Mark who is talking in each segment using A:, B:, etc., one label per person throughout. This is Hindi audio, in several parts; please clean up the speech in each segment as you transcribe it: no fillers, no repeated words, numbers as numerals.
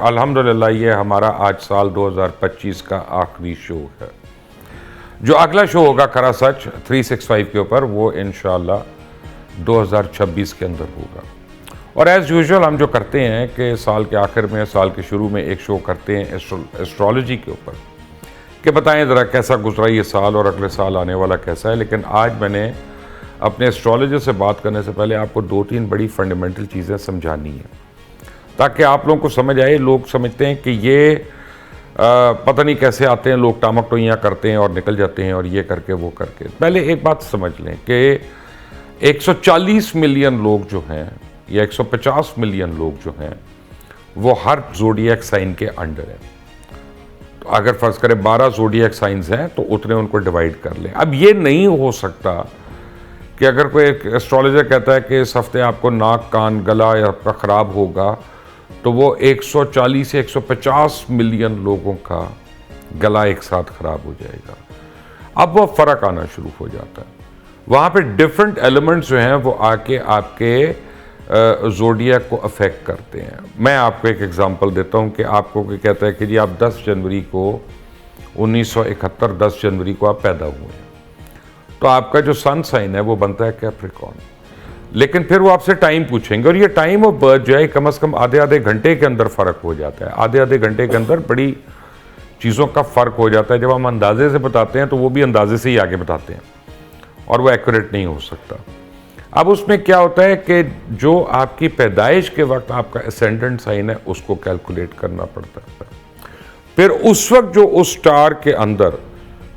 A: अल्हम्दुलिल्लाह ये हमारा आज साल 2025 का आखिरी शो है। जो अगला शो होगा खरा सच 365 के ऊपर, वो इंशाल्लाह 2026 के अंदर होगा। और एज़ यूजुअल हम जो करते हैं कि साल के आखिर में, साल के शुरू में एक शो करते हैं एस्ट्रोलॉजी के ऊपर, कि बताएं ज़रा कैसा गुजरा ये साल और अगले साल आने वाला कैसा है। लेकिन आज मैंने अपने एस्ट्रोलॉजर से बात करने से पहले आपको 2-3 बड़ी फंडामेंटल चीज़ें समझानी है, ताकि आप लोगों को समझ आए। लोग समझते हैं कि ये पता नहीं कैसे आते हैं, लोग टामक टोइयाँ करते हैं और निकल जाते हैं और ये करके वो करके। पहले एक बात समझ लें कि 140 मिलियन लोग जो हैं या 150 मिलियन लोग जो हैं वो हर ज़ोडिएक साइन के अंडर है। तो अगर फर्ज करें 12 ज़ोडिएक साइंस हैं तो उतने उनको डिवाइड कर लें। अब ये नहीं हो सकता कि अगर कोई एक एस्ट्रोलॉजर कहता है कि इस हफ्ते आपको नाक, कान, गला या आपका ख़राब होगा, तो वो 140 से 150 मिलियन लोगों का गला एक साथ ख़राब हो जाएगा। अब वो फ़र्क आना शुरू हो जाता है। वहाँ पे डिफरेंट एलिमेंट्स जो हैं वो आके आपके ज़ोडिएक को अफेक्ट करते हैं। मैं आपको एक एग्जांपल देता हूँ कि आपको कोई कहता है कि जी आप 10 जनवरी को 1971 10 जनवरी को आप पैदा हुए हैं, तो आपका जो सन साइन है वो बनता है कैप्रिकॉर्न। लेकिन फिर वो आपसे टाइम पूछेंगे और ये टाइम ऑफ बर्थ जो है कम से कम आधे घंटे के अंदर फ़र्क हो जाता है। आधे घंटे के अंदर बड़ी चीज़ों का फ़र्क हो जाता है। जब हम अंदाजे से बताते हैं तो वो भी अंदाजे से ही आगे बताते हैं और वो एक्यूरेट नहीं हो सकता। अब उसमें क्या होता है कि जो आपकी पैदाइश के वक्त आपका एसेंडेंट साइन है उसको कैलकुलेट करना पड़ता है। फिर उस वक्त जो उस स्टार के अंदर,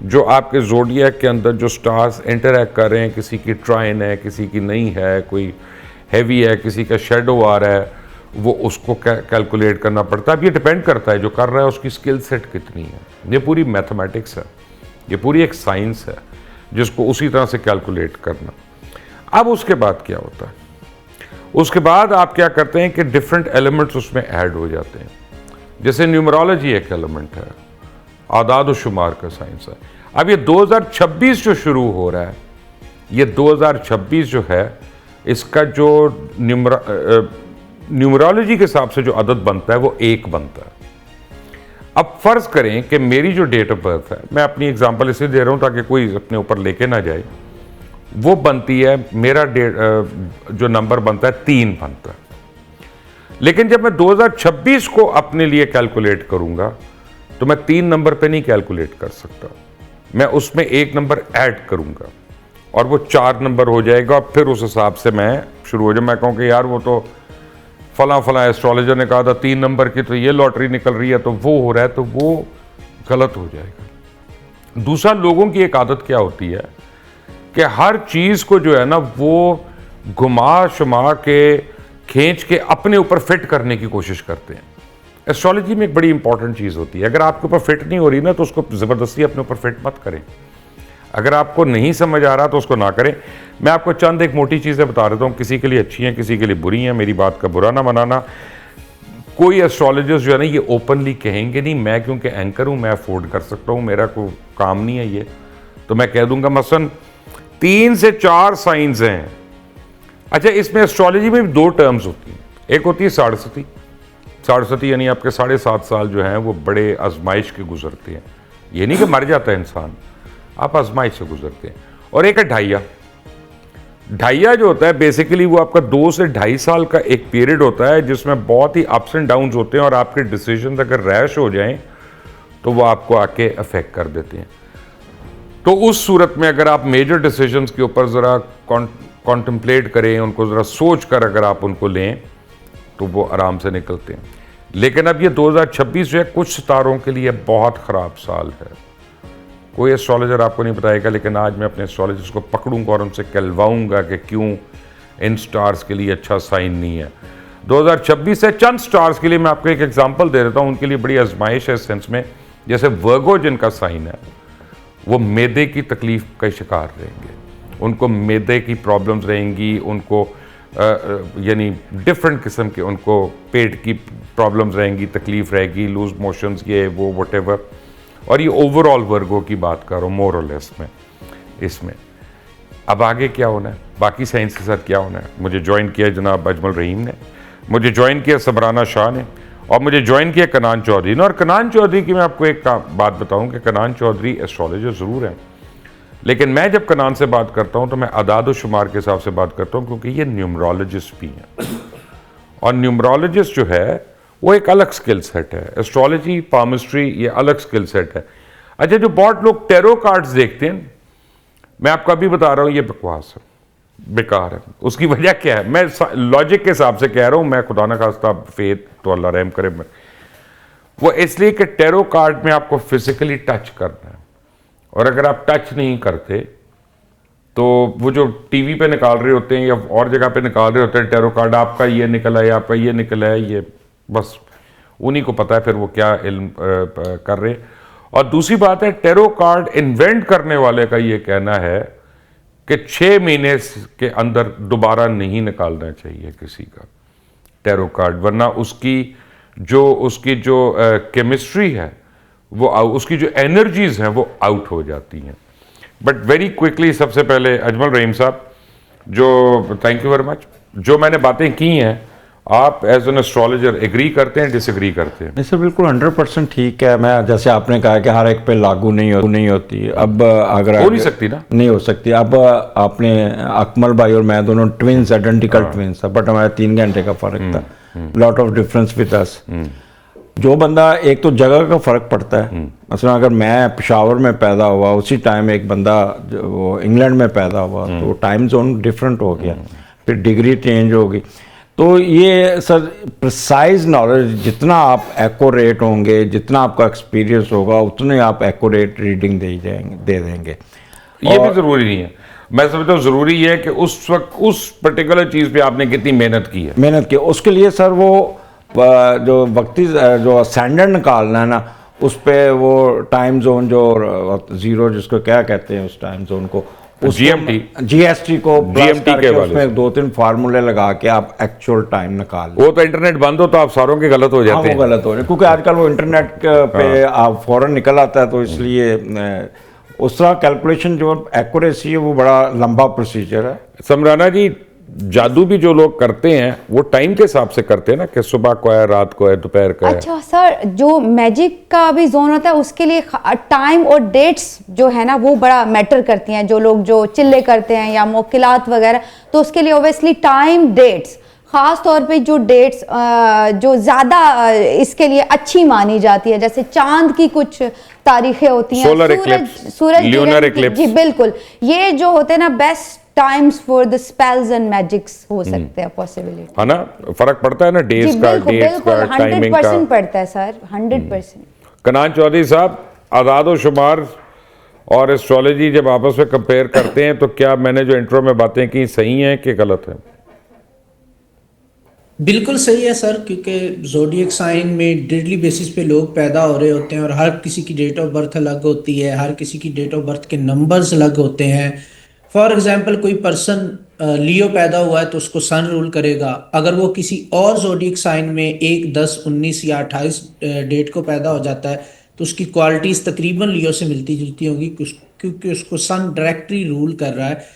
A: जो आपके ज़ोडिएक के अंदर जो स्टार्स इंटरैक्ट कर रहे हैं, किसी की ट्राइन है, किसी की नहीं है, कोई हैवी है, किसी का शेडो आ रहा है, वो उसको कैलकुलेट करना पड़ता है। अब ये डिपेंड करता है जो कर रहा है उसकी स्किल सेट कितनी है। ये पूरी मैथमेटिक्स है, ये पूरी एक साइंस है जिसको उसी तरह से कैलकुलेट करना। अब उसके बाद क्या होता है, उसके बाद आप क्या करते हैं कि डिफरेंट एलिमेंट्स उसमें ऐड हो जाते हैं। जैसे न्यूमरोलॉजी एक एलिमेंट है, आदाद और शुमार का साइंस है। अब ये 2026 जो शुरू हो रहा है, ये 2026 जो है इसका जो न्यूमरोलॉजी के हिसाब से जो अदद बनता है वो 1 बनता है। अब फर्ज करें कि मेरी जो डेट ऑफ बर्थ है, मैं अपनी एग्जांपल इसलिए दे रहा हूं ताकि कोई अपने ऊपर लेके ना जाए, वो बनती है, मेरा जो नंबर बनता है 3 बनता है। लेकिन जब मैं 2026 को अपने लिए कैलकुलेट करूंगा तो मैं 3 नंबर पे नहीं कैलकुलेट कर सकता, मैं उसमें 1 नंबर ऐड करूंगा और वो 4 नंबर हो जाएगा। फिर उस हिसाब से मैं शुरू हो जाए। मैं कहूँ कि यार वो तो फला एस्ट्रोलॉजर ने कहा था 3 नंबर की तो ये लॉटरी निकल रही है, तो वो हो रहा है, तो वो गलत हो जाएगा। दूसरा, लोगों की एक आदत क्या होती है कि हर चीज़ को जो है ना वो घुमा शुमा के, खींच के अपने ऊपर फिट करने की कोशिश करते हैं। एस्ट्रोलॉजी में एक बड़ी इंपॉर्टेंट चीज़ होती है, अगर आपके ऊपर फिट नहीं हो रही ना तो उसको ज़बरदस्ती अपने ऊपर फिट मत करें। अगर आपको नहीं समझ आ रहा तो उसको ना करें। मैं आपको चंद एक मोटी चीज़ें बता देता हूँ, किसी के लिए अच्छी हैं, किसी के लिए बुरी हैं, मेरी बात का बुरा ना बनाना। कोई एस्ट्रोलॉजर्स जो है ना ये ओपनली कहेंगे नहीं, मैं क्योंकि एंकर हूँ, मैं अफोर्ड कर सकता हूँ, मेरा कोई काम नहीं है ये, तो मैं कह दूंगा मसलन 3 से 4 साइंस हैं। अच्छा, इसमें एस्ट्रोलॉजी में भी 2 टर्म्स होती हैं। एक होती है साढ़े यानी आपके 7.5 साल जो हैं वो बड़े आजमाइश के गुजरते हैं। ये नहीं कि मर जाता है इंसान, आप आजमाइश से गुजरते हैं। और एक है ढाइया जो होता है बेसिकली वो आपका 2 से 2.5 साल का एक पीरियड होता है जिसमें बहुत ही अप्स एंड डाउन्स होते हैं और आपके डिसीजन अगर रैश हो जाएं तो वो आपको आके अफेक्ट कर देते हैं। तो उस सूरत में अगर आप मेजर डिसीजंस के ऊपर ज़रा कॉन्टम्पलेट करें, उनको ज़रा सोच कर अगर आप उनको लें तो वो आराम से निकलते हैं। लेकिन अब ये 2026 जो है कुछ सितारों के लिए बहुत ख़राब साल है। कोई एस्ट्रोलॉजर आपको नहीं बताएगा, लेकिन आज मैं अपने एस्ट्रोलॉजिस्ट को पकड़ूंगा और उनसे कहलवाऊंगा कि क्यों इन स्टार्स के लिए अच्छा साइन नहीं है। 2026 से चंद स्टार्स के लिए मैं आपको एक एग्जांपल दे देता हूँ, उनके लिए बड़ी आजमाइश है इस सेंस में। जैसे वर्गो जिनका साइन है वो मैदे की तकलीफ का शिकार रहेंगे, उनको मैदे की प्रॉब्लम्स रहेंगी, उनको यानी डिफरेंट किस्म के उनको पेट की प्रॉब्लम्स रहेंगी, तकलीफ रहेगी, लूज मोशंस, ये वो व्हाटएवर। और ये ओवरऑल वर्गों की बात कर रहा हूँ मोर और लेस में। इसमें अब आगे क्या होना है, बाकी साइंस के साथ क्या होना है। मुझे ज्वाइन किया जनाब अजमल रहीम ने, मुझे ज्वाइन किया सबराना शाह ने, और मुझे ज्वाइन किया कनान चौधरी ने। और कनान चौधरी की मैं आपको एक बात बताऊं कि कनान चौधरी एस्ट्रोलॉजर ज़रूर हैं, लेकिन मैं जब कनान से बात करता हूं तो मैं अदाद व शुमार के हिसाब से बात करता हूं, क्योंकि ये न्यूमरोलॉजिस्ट भी हैं। और न्यूमरोलॉजिस्ट जो है वो एक अलग स्किल सेट है। एस्ट्रोलॉजी, पामिस्ट्री, ये अलग स्किल सेट है। अच्छा, जो बहुत लोग टैरो कार्ड्स देखते हैं, मैं आपको अभी बता रहा हूं ये बकवास है, बेकार है। उसकी वजह क्या है, मैं लॉजिक के हिसाब से कह रहा हूं, मैं खुदा न खास्ता फेथ तो अल्लाह रहम करे, वो इसलिए कि टैरो कार्ड में आपको फिजिकली टच करना है, और अगर आप टच नहीं करते तो वो जो टीवी पे निकाल रहे होते हैं या और जगह पे निकाल रहे होते हैं टैरो कार्ड, आपका ये निकला है, आपका ये निकला है, ये बस उन्हीं को पता है फिर वो क्या इल्म कर रहे। और दूसरी बात है, टैरो कार्ड इन्वेंट करने वाले का ये कहना है कि 6 महीने के अंदर दोबारा नहीं निकालना चाहिए किसी का टैरो कार्ड, वरना उसकी जो केमिस्ट्री है वो उसकी जो एनर्जीज हैं वो आउट हो जाती हैं। बट वेरी क्विकली, सबसे पहले अजमल रहीम साहब, जो थैंक यू वेरी मच, जो मैंने बातें की हैं, आप एज एन एस्ट्रोलॉजर एग्री करते हैं, डिसएग्री करते हैं?
B: नहीं सर, बिल्कुल 100% ठीक है। मैं जैसे आपने कहा कि हर एक पे लागू नहीं होती। अब अगर
A: हो नहीं सकती ना,
B: नहीं हो सकती। अब आपने अकमल भाई और मैं दोनों ट्विंस, आइडेंटिकल ट्विंस था, बट हमारे 3 घंटे का फर्क था। Lot of difference with us. जो बंदा, एक तो जगह का फर्क पड़ता है। मसलन अगर मैं पेशावर में पैदा हुआ, उसी टाइम एक बंदा वो इंग्लैंड में पैदा हुआ, तो टाइम जोन डिफरेंट हो गया, फिर डिग्री चेंज होगी। तो ये सर प्रिसाइज नॉलेज, जितना आप एक्यूरेट होंगे, जितना आपका एक्सपीरियंस होगा, उतने आप एक्यूरेट रीडिंग दे देंगे।
A: ये भी ज़रूरी नहीं है। मैं समझता हूँ ज़रूरी है कि उस वक्त उस पर्टिकुलर चीज़ पे आपने कितनी मेहनत की है।
B: उसके लिए सर वो जो वक्ती जो स्टैंडर्ड निकालना है ना, उस पर वो टाइम जोन जो ज़ीरो जिसको क्या कहते हैं, उस टाइम जोन को जीएसटी को
A: जीएमटी के वाले
B: उसमें 2-3 फार्मूले लगा के आप एक्चुअल टाइम निकाल।
A: वो तो इंटरनेट बंद हो तो आप सारों के गलत हो जाते हैं।
B: वो गलत हो रहे, क्योंकि आजकल वो इंटरनेट पे आप फौरन निकल आता है, तो इसलिए उस तरह कैलकुलेशन जो एक्यूरेसी है वो बड़ा लंबा प्रोसीजर है।
A: समराना जी, जादू भी जो लोग करते हैं वो टाइम के हिसाब से करते हैं ना, कि सुबह को है, रात को है, दोपहर का है।
C: अच्छा सर, जो मैजिक का भी जोन होता है उसके लिए टाइम और डेट्स जो है ना वो बड़ा मैटर करती हैं। जो लोग जो चिल्ले करते हैं या मोकिलात वगैरह, तो उसके लिए ओबियसली टाइम, डेट्स, ख़ास तौर पे जो डेट्स जो ज़्यादा इसके लिए अच्छी मानी जाती है, जैसे चांद की कुछ तारीखें होती हैं, सूरज,
A: ल्यूनर इक्लिप्स,
C: जी बिल्कुल, ये जो होते हैं ना best times for the spells and magics हो सकते हैं, पॉसिबिलिटी है ना।
A: फर्क पड़ता है ना, डेज का, डेट्स का, टाइमिंग का
C: 100% पड़ता है सर, 100%।
A: कनान चौधरी साहब, आदाद व शुमार और एस्ट्रोलॉजी जब आपस में कंपेयर करते हैं तो क्या मैंने जो इंट्रो में बातें की सही हैं कि गलत है?
D: बिल्कुल सही है सर, क्योंकि ज़ोडिएक साइन में डेली बेसिस पे लोग पैदा हो रहे होते हैं, और हर किसी की डेट ऑफ बर्थ अलग होती है, हर किसी की डेट ऑफ बर्थ के नंबर्स अलग होते हैं। फॉर एग्जांपल, कोई पर्सन लियो पैदा हुआ है तो उसको सन रूल करेगा। अगर वो किसी और ज़ोडिएक साइन में 1, 10, 19 या 28 डेट को पैदा हो जाता है तो उसकी क्वालिटीज़ तकरीबन लियो से मिलती जुलती होंगी, क्योंकि उसको सन डायरेक्टली रूल कर रहा है।